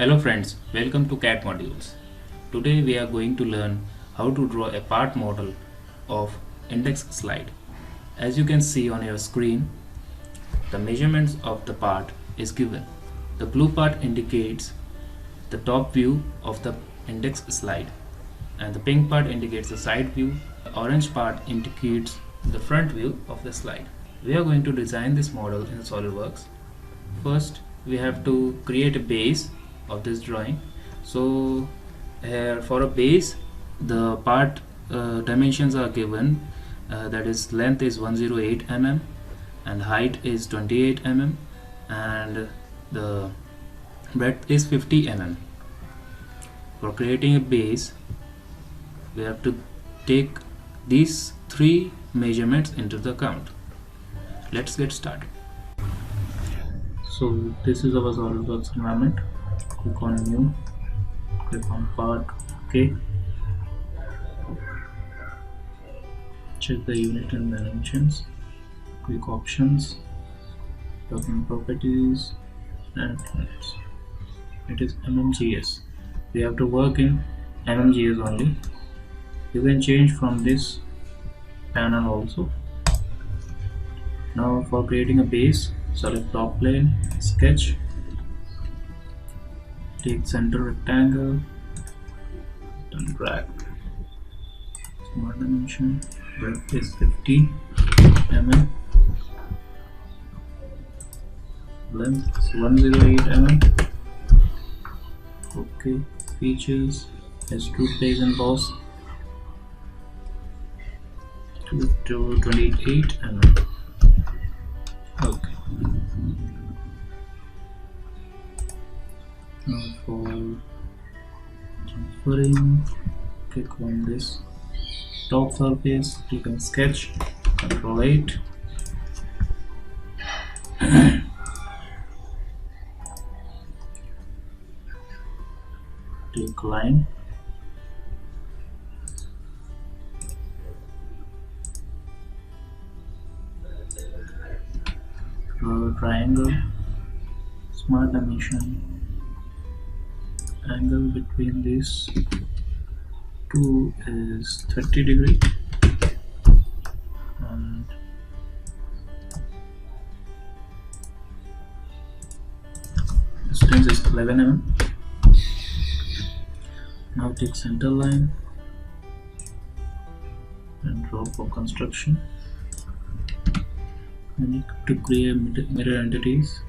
Hello friends, welcome to Cad Modules. Today we are going to learn how to draw a part model of index slide. As you can see on your screen, the measurements of the part is given. The blue part indicates the top view of the index slide and the pink part indicates the side view. The orange part indicates the front view of the slide. We are going to design this model in Solidworks. First, we have to create a base of this drawing. So here for a base, the part dimensions are given, that is length is 108 mm and height is 28 mm and the breadth is 50 mm. For creating a base, we have to take these three measurements into the account. Let's get started. So this is our Solidworks environment. Click on new, click on part, okay. Check the unit and dimensions, click options, document properties and units. It is mmgs. We have to work in mmgs only. You can change from this panel also. Now for creating a base, select top plane, sketch, take center rectangle and drag. Smart dimension, breadth is 50 mm, length is 108 mm. Okay, features, extrude face and boss to 28 mm. Okay. Now for transferring, click on this top surface, click on sketch, Ctrl 8. Take line, draw a triangle, smart dimension, angle between these two is 30 degree and distance is 11 mm. Now take center line and draw for construction. We need to create mirror entities.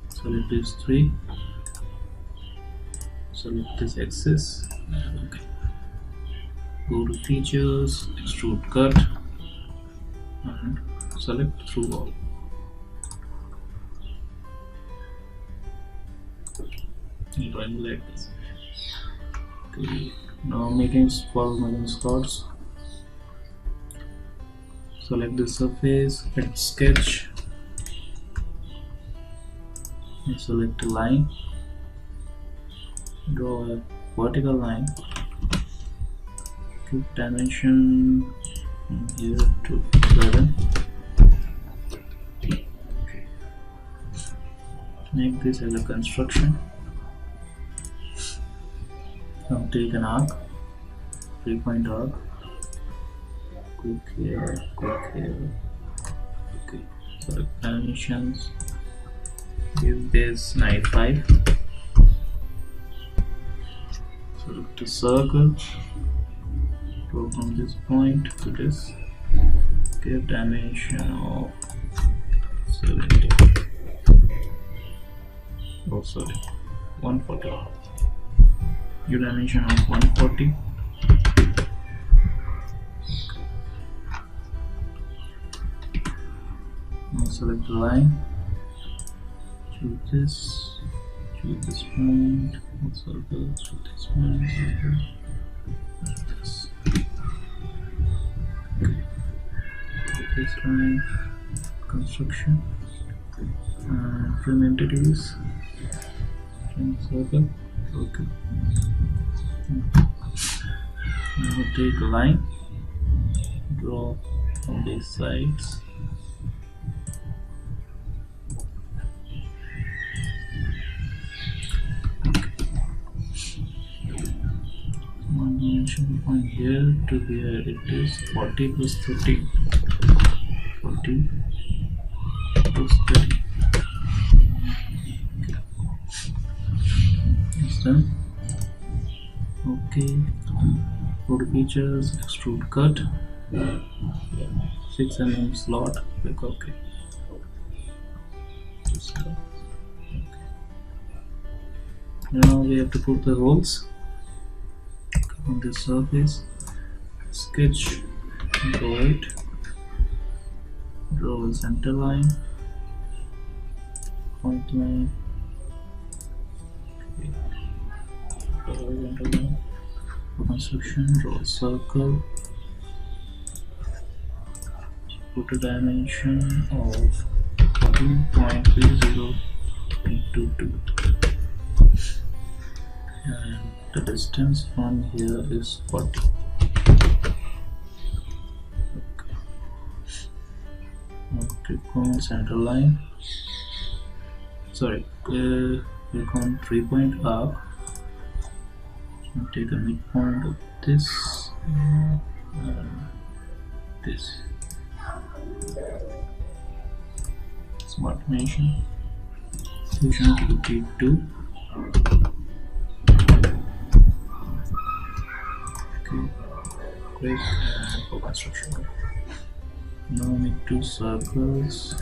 Select these three, select this axis, okay. Go to features, extrude cut and select through all. Drawing like this. Okay. Now making slots. Select the surface, hit sketch, and select a line. Draw a vertical line. Keep dimension from here to 11. Okay. Make this as a construction. Now take an arc, 3-point arc. Click here, click here. Okay. Select dimensions. Give this 95. Select a circle. Go from this point to this. Give dimension of 70. Oh, sorry, 140. Give dimension of 140. Now select the line. Choose this point. Circle. Choose this point. Circle. This. Okay. This line, construction, trim entities, trim circle. Okay. Now take a line, draw on these sides. dimension from here to here, it is 40 plus 30. 40 plus 30. It's done. Okay. Go to features, extrude cut, 6 mm slot. Click OK. Okay. Now we have to put the holes on this surface. Sketch, draw it, draw a center line, point line, horizontal line. For construction, draw a circle, put a dimension of 14.30 and the distance from here is 40. Click on center line, click on 3-point arc and take a midpoint of this and this. Smart dimension, fusion to T2. Okay, click and for construction. Now make 2 circles.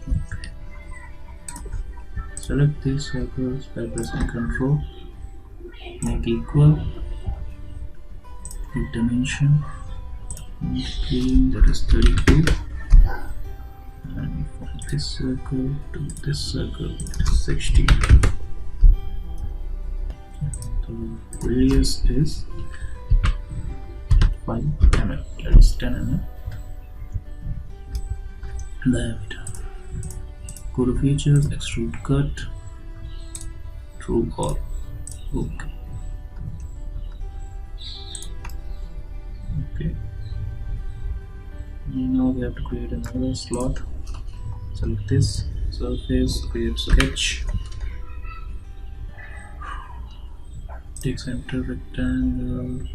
Okay. Select these circles by pressing Ctrl. Make equal. Hit dimension. That is 32. And from this circle to this circle, it is 60. The radius is 5 mm, that is 10 mm. Diameter. Go to features, extrude cut, true all. Okay. Okay. Now we have to create another slot. Select this surface, create sketch. Take center rectangle.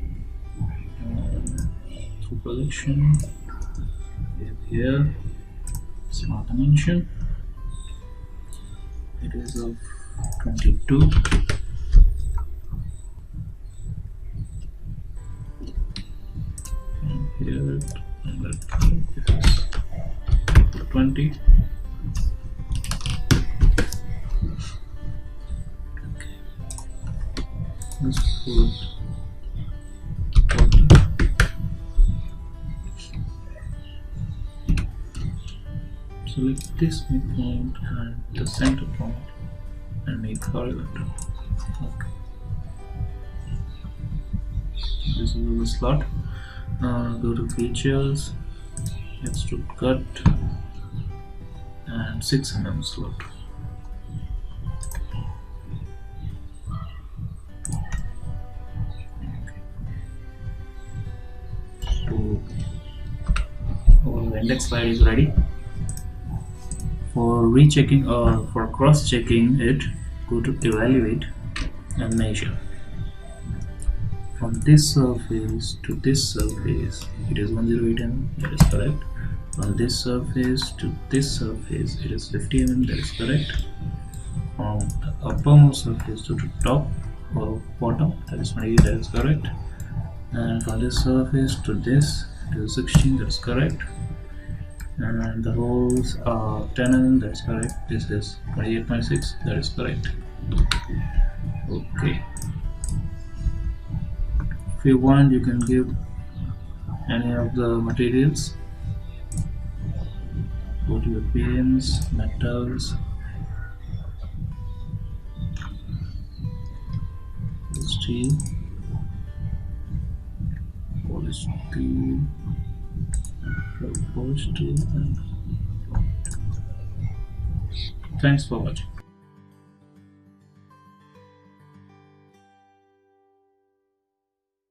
Through projection, here, smart dimension, it is of 22. And here, and this is 20. Okay. Let's put select this midpoint and the center point and make horizontal. Okay. This is the slot. Go to features, extrude cut, and 6 mm slot. Okay. So our index slide is ready. For rechecking or for cross-checking it, go to evaluate and measure. From this surface to this surface, it is 108 mm, that is correct. From this surface to this surface, it is 50 mm, that is correct. From the uppermost surface to the top or bottom, that is 28, that is correct. And from this surface to this, it is 16, that is correct. And the holes are 10 mm, that's correct. This is 28.6, that is correct. Okay. If you want, you can give any of the materials. Go to your beams, metals, steel, polished steel, polished steel. Thanks for watching.